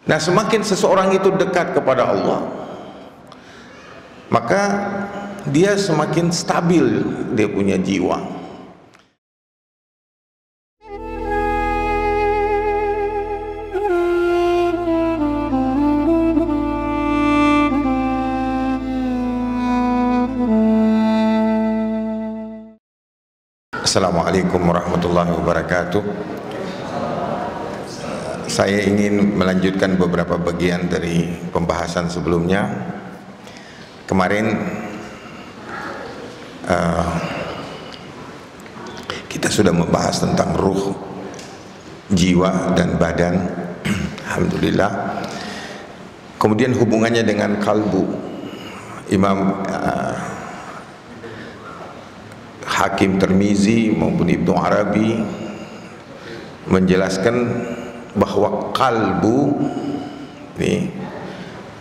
Nah, semakin seseorang itu dekat kepada Allah, maka dia semakin stabil dia punya jiwa. Assalamualaikum warahmatullahi wabarakatuh. Saya ingin melanjutkan beberapa bagian dari pembahasan sebelumnya. Kemarin kita sudah membahas tentang ruh, jiwa dan badan. Alhamdulillah. Kemudian hubungannya dengan kalbu. Imam Hakim Tirmizi maupun Ibnu Arabi menjelaskan bahwa kalbu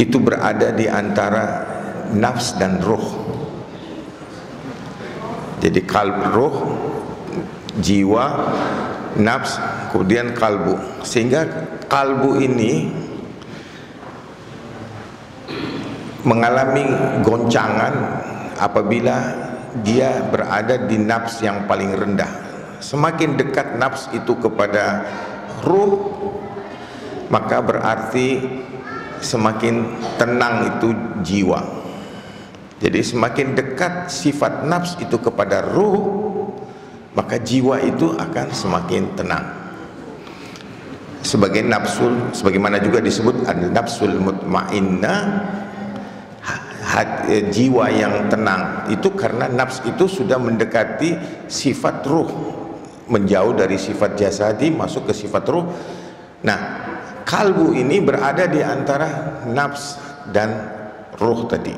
itu berada di antara nafs dan ruh. Jadi ruh, jiwa, nafs, kemudian kalbu. Sehingga kalbu ini mengalami goncangan apabila dia berada di nafs yang paling rendah. Semakin dekat nafs itu kepada ruh, maka berarti semakin tenang itu jiwa. Jadi semakin dekat sifat nafs itu kepada ruh, maka jiwa itu akan semakin tenang. Sebagai nafsul, sebagaimana juga disebut an-nafsul mutmainnah, jiwa yang tenang itu karena nafs itu sudah mendekati sifat ruh, menjauh dari sifat jasadi masuk ke sifat ruh. Nah, kalbu ini berada di antara nafs dan ruh tadi,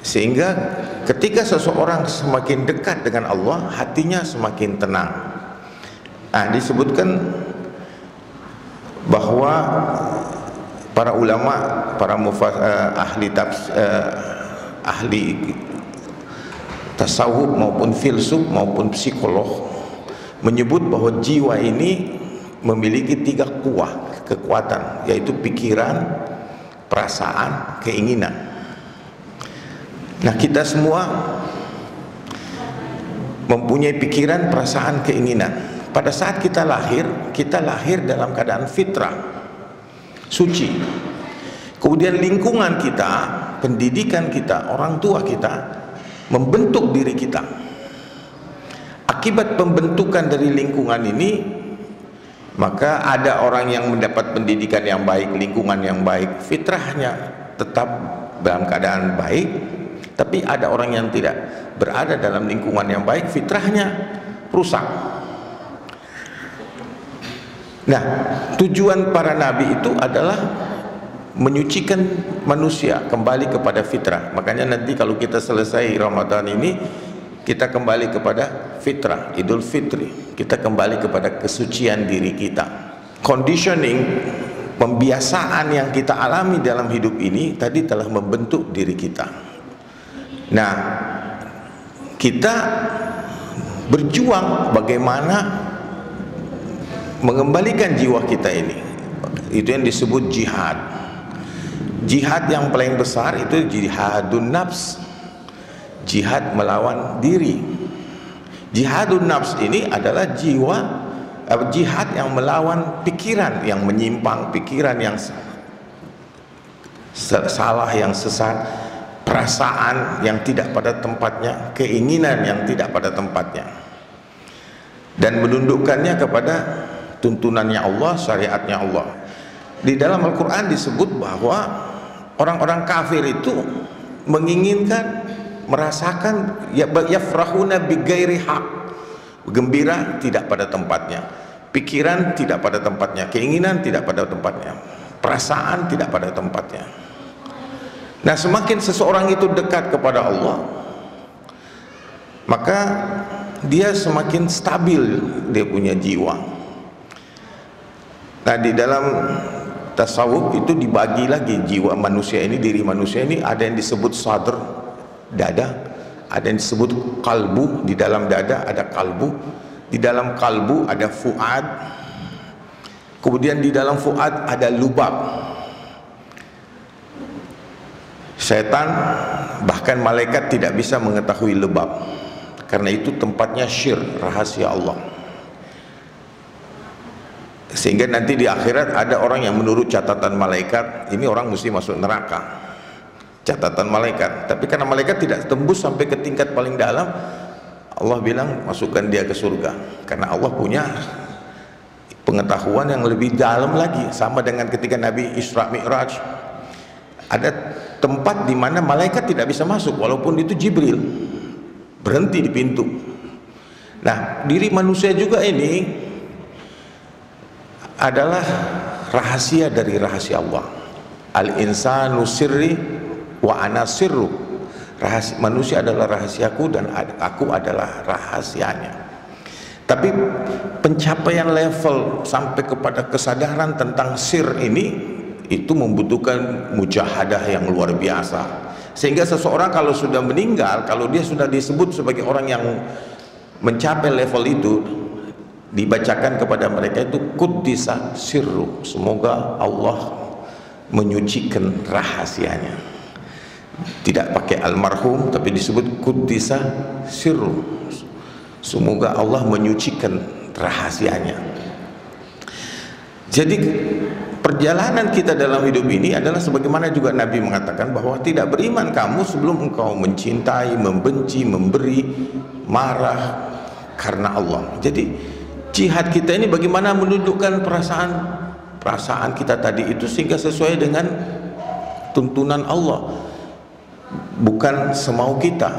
sehingga ketika seseorang semakin dekat dengan Allah, hatinya semakin tenang. Nah, disebutkan bahwa para ulama, para ahli tasawuf maupun filsuf maupun psikolog menyebut bahwa jiwa ini memiliki 3 kekuatan, yaitu pikiran, perasaan, keinginan. Nah, kita semua mempunyai pikiran, perasaan, keinginan. Pada saat kita lahir dalam keadaan fitrah, suci. Kemudian lingkungan kita, pendidikan kita, orang tua kita membentuk diri kita. Akibat pembentukan dari lingkungan ini, maka ada orang yang mendapat pendidikan yang baik, lingkungan yang baik, fitrahnya tetap dalam keadaan baik. Tapi ada orang yang tidak berada dalam lingkungan yang baik, fitrahnya rusak. Nah, tujuan para nabi itu adalah menyucikan manusia kembali kepada fitrah. Makanya nanti kalau kita selesai Ramadan ini, kita kembali kepada fitrah, Idul Fitri. Kita kembali kepada kesucian diri kita. Conditioning, pembiasaan yang kita alami dalam hidup ini tadi telah membentuk diri kita. Nah, kita berjuang bagaimana mengembalikan jiwa kita ini. Itu yang disebut jihad. Jihad yang paling besar itu jihadun nafs, jihad melawan diri. Jihadun nafs ini adalah jihad yang melawan pikiran yang menyimpang, pikiran yang salah, yang sesat, perasaan yang tidak pada tempatnya, keinginan yang tidak pada tempatnya, dan menundukkannya kepada tuntunannya Allah, syariatnya Allah. Di dalam Al-Quran disebut bahwa orang-orang kafir itu menginginkan, merasakan yafrahuna bighairi haq, gembira tidak pada tempatnya, pikiran tidak pada tempatnya, keinginan tidak pada tempatnya, perasaan tidak pada tempatnya. Nah, semakin seseorang itu dekat kepada Allah, maka dia semakin stabil dia punya jiwa. Nah, di dalam tasawuf itu dibagi lagi jiwa manusia ini, diri manusia ini, ada yang disebut sadr, dada, ada yang disebut kalbu, di dalam dada ada kalbu, di dalam kalbu ada fuad, Kemudian di dalam fuad ada lubab. Setan bahkan malaikat tidak bisa mengetahui lubab, karena itu tempatnya syir, rahasia Allah. Sehingga nanti di akhirat ada orang yang menurut catatan malaikat, ini orang mesti masuk neraka, catatan malaikat. Tapi karena malaikat tidak tembus sampai ke tingkat paling dalam, Allah bilang masukkan dia ke surga, karena Allah punya pengetahuan yang lebih dalam lagi. Sama dengan ketika Nabi Isra Mi'raj, ada tempat di mana malaikat tidak bisa masuk, walaupun itu Jibril, berhenti di pintu. Nah, diri manusia juga ini adalah rahasia dari rahasia Allah. Al-insanu sirri wa ana sirru. Manusia adalah rahasiaku dan aku adalah rahasianya. Tapi pencapaian level sampai kepada kesadaran tentang sir ini, itu membutuhkan mujahadah yang luar biasa. Sehingga seseorang kalau sudah meninggal, kalau dia sudah disebut sebagai orang yang mencapai level itu, dibacakan kepada mereka itu kuddisa sirru, semoga Allah menyucikan rahasianya. Tidak pakai almarhum, tapi disebut kuddisa sirru, semoga Allah menyucikan rahasianya. Jadi perjalanan kita dalam hidup ini adalah sebagaimana juga Nabi mengatakan bahwa tidak beriman kamu sebelum engkau mencintai, membenci, memberi, marah karena Allah. Jadi jihad kita ini bagaimana menundukkan perasaan kita tadi itu sehingga sesuai dengan tuntunan Allah, bukan semau kita.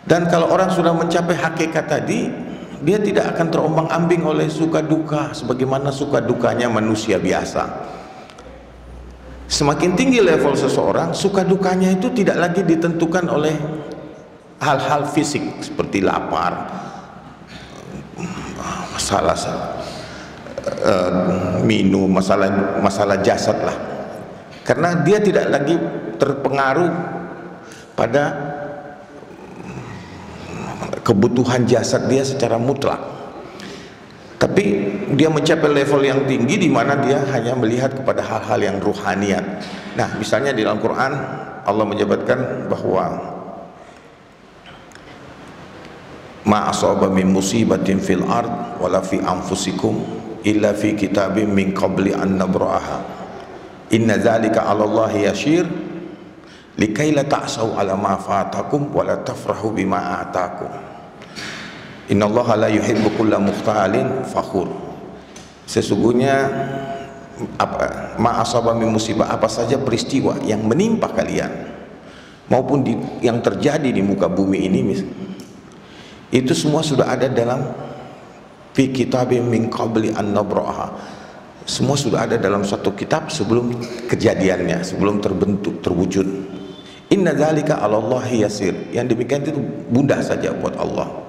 Dan kalau orang sudah mencapai hakikat tadi, dia tidak akan terombang-ambing oleh suka duka sebagaimana suka dukanya manusia biasa. Semakin tinggi level seseorang, suka dukanya itu tidak lagi ditentukan oleh hal-hal fisik seperti lapar, masalah minum, masalah jasad lah. Karena dia tidak lagi terpengaruh pada kebutuhan jasad dia secara mutlak, tapi dia mencapai level yang tinggi di mana dia hanya melihat kepada hal-hal yang ruhaniyat. Nah, misalnya di dalam Quran Allah menyebutkan bahwa ma asaba min musibatin fil ard wala fi anfusikum illa fi kitabim min qabli an nabra'aha inna dzalika 'ala Allahi yashir likai la ta'sau 'ala ma fatakum wa la tafrahu bima atakum. Innallaha la yuhibbu kulla mukhtalin fakhur. Sesungguhnya ma asaba min musibah, apa saja peristiwa yang menimpa kalian maupun yang terjadi di muka bumi ini, itu semua sudah ada dalam fi kitabim min qabli an nabra'aha. Semua sudah ada dalam satu kitab sebelum kejadiannya, sebelum terbentuk, terwujud. Inna dzalika 'ala Allahi yasir. Yang demikian itu mudah saja buat Allah.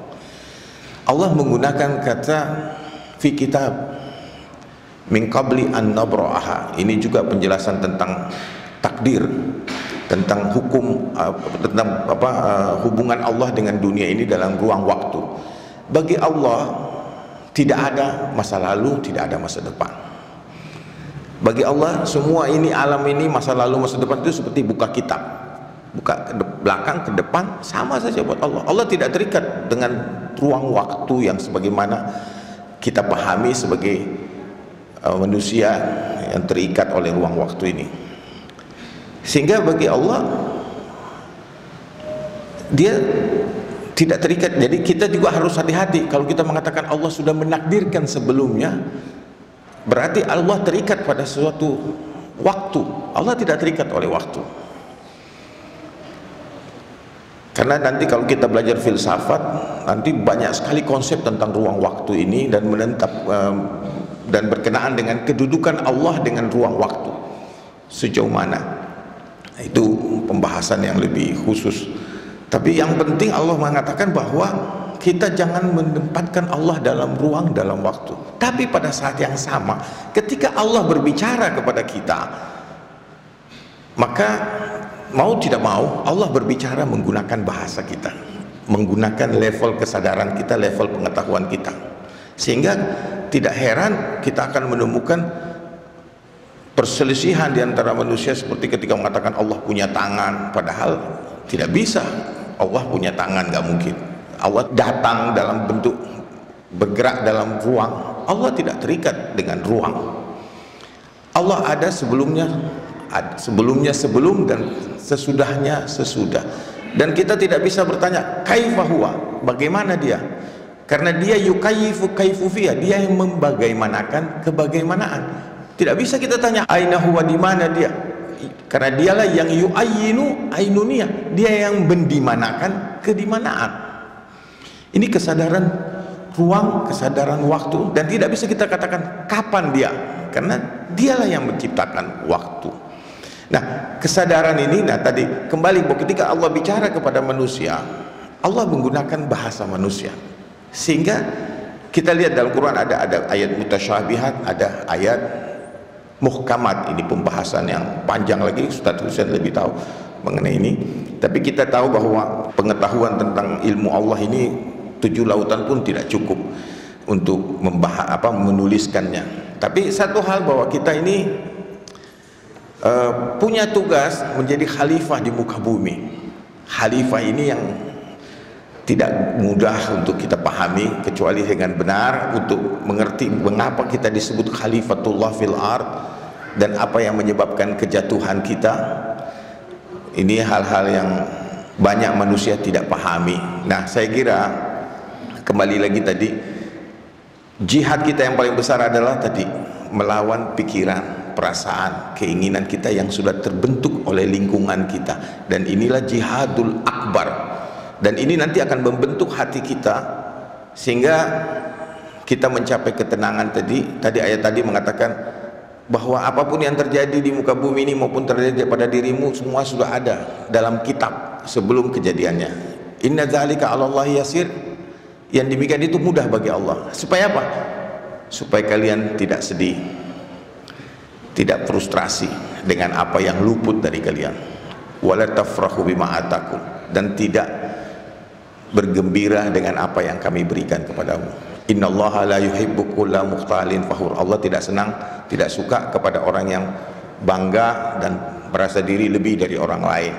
Allah menggunakan kata fi kitab min qabli an nabra'aha. Ini juga penjelasan tentang takdir, tentang hukum, tentang hubungan Allah dengan dunia ini dalam ruang waktu. Bagi Allah tidak ada masa lalu, tidak ada masa depan. Bagi Allah semua ini, alam ini, masa lalu, masa depan itu seperti buka kitab, buka ke belakang, ke depan, sama saja buat Allah. Allah tidak terikat dengan ruang waktu yang sebagaimana kita pahami sebagai manusia yang terikat oleh ruang waktu ini. Sehingga bagi Allah dia tidak terikat. Jadi kita juga harus hati-hati kalau kita mengatakan Allah sudah menakdirkan sebelumnya, berarti Allah terikat pada suatu waktu. Allah tidak terikat oleh waktu. Karena nanti kalau kita belajar filsafat, nanti banyak sekali konsep tentang ruang waktu ini dan menetap dan berkenaan dengan kedudukan Allah dengan ruang waktu sejauh mana. Itu pembahasan yang lebih khusus. Tapi yang penting Allah mengatakan bahwa kita jangan menempatkan Allah dalam ruang, dalam waktu. Tapi pada saat yang sama, ketika Allah berbicara kepada kita, maka mau tidak mau Allah berbicara menggunakan bahasa kita, menggunakan level kesadaran kita, level pengetahuan kita. Sehingga tidak heran kita akan menemukan perselisihan di antara manusia, seperti ketika mengatakan Allah punya tangan, padahal tidak bisa. Allah punya tangan, nggak mungkin. Allah datang dalam bentuk bergerak dalam ruang. Allah tidak terikat dengan ruang. Allah ada sebelum dan sesudahnya sesudah. Dan kita tidak bisa bertanya kaifa huwa, bagaimana dia? Karena dia yukayifu kaifufiyah, dia yang membagaimanakan kebagaimanaan. Tidak bisa kita tanya aina huwa, di mana dia? Karena dialah yang yu'ayyinu ainuniyah, dia yang mendimanakan kedimanaan. Ini kesadaran ruang, kesadaran waktu, dan tidak bisa kita katakan kapan dia, karena dialah yang menciptakan waktu. Nah, kesadaran ini, nah tadi kembali bahwa ketika Allah bicara kepada manusia, Allah menggunakan bahasa manusia, sehingga kita lihat dalam Quran ada ayat mutasyabihat, ada ayat muhkamat. Ini pembahasan yang panjang lagi, Ustaz Husain lebih tahu mengenai ini. Tapi kita tahu bahwa pengetahuan tentang ilmu Allah ini 7 lautan pun tidak cukup untuk menuliskannya. Tapi satu hal, bahwa kita ini punya tugas menjadi khalifah di muka bumi. Khalifah ini yang tidak mudah untuk kita pahami kecuali dengan benar, untuk mengerti mengapa kita disebut khalifatullah fil ard dan apa yang menyebabkan kejatuhan kita. Ini hal-hal yang banyak manusia tidak pahami. Nah, saya kira kembali lagi tadi, jihad kita yang paling besar adalah tadi melawan pikiran, perasaan, keinginan kita yang sudah terbentuk oleh lingkungan kita. Dan inilah jihadul akbar. Dan ini nanti akan membentuk hati kita sehingga kita mencapai ketenangan. Tadi ayat tadi mengatakan bahwa apapun yang terjadi di muka bumi ini maupun terjadi pada dirimu, semua sudah ada dalam kitab sebelum kejadiannya. Inna dzalika 'alallahi yasir. Yang demikian itu mudah bagi Allah. Supaya apa? Supaya kalian tidak sedih, tidak frustrasi dengan apa yang luput dari kalian. Wala tafrahu bima atakum, dan tidak bergembira dengan apa yang kami berikan kepadamu. Innallaha la yuhibbu kulla mukhtalin fakhur. Allah tidak senang, tidak suka kepada orang yang bangga dan merasa diri lebih dari orang lain.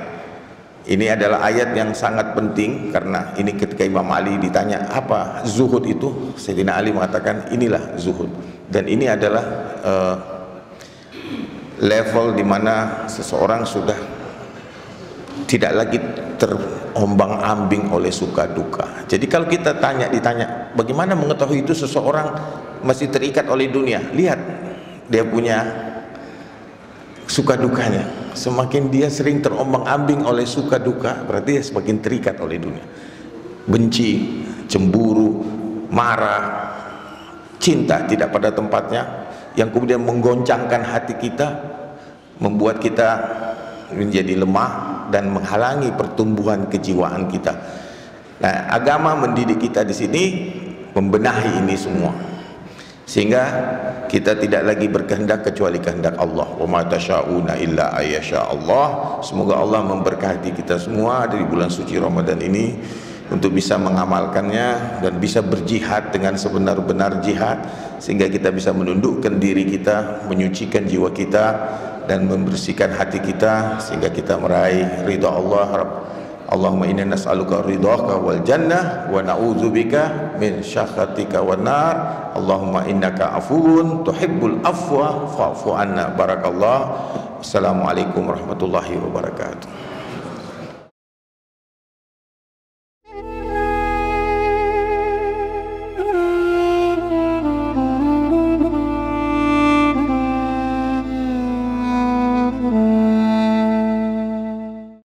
Ini adalah ayat yang sangat penting, karena ini ketika Imam Ali ditanya apa zuhud itu, Sayyidina Ali mengatakan inilah zuhud. Dan ini adalah level dimana seseorang sudah tidak lagi terombang-ambing oleh suka duka. Jadi kalau kita ditanya bagaimana mengetahui itu seseorang masih terikat oleh dunia, lihat dia punya suka dukanya. Semakin dia sering terombang-ambing oleh suka duka, berarti dia semakin terikat oleh dunia. Benci, cemburu, marah, cinta tidak pada tempatnya, yang kemudian menggoncangkan hati kita, membuat kita menjadi lemah dan menghalangi pertumbuhan kejiwaan kita. Nah, agama mendidik kita di sini membenahi ini semua, sehingga kita tidak lagi berkehendak kecuali kehendak Allah. Wa ma tasyauna illa ayyasha Allah. Semoga Allah memberkati kita semua dari bulan suci Ramadan ini untuk bisa mengamalkannya dan bisa berjihad dengan sebenar-benar jihad, sehingga kita bisa menundukkan diri kita, menyucikan jiwa kita dan membersihkan hati kita, sehingga kita meraih ridha Allah. Allahumma inna nas'aluka ridhaka wal jannah wa na'udzubika min syakhatika wan nar. Allahumma innaka afuwun tuhibbul afwa fa'fu anna. Barakallah. Assalamualaikum warahmatullahi wabarakatuh.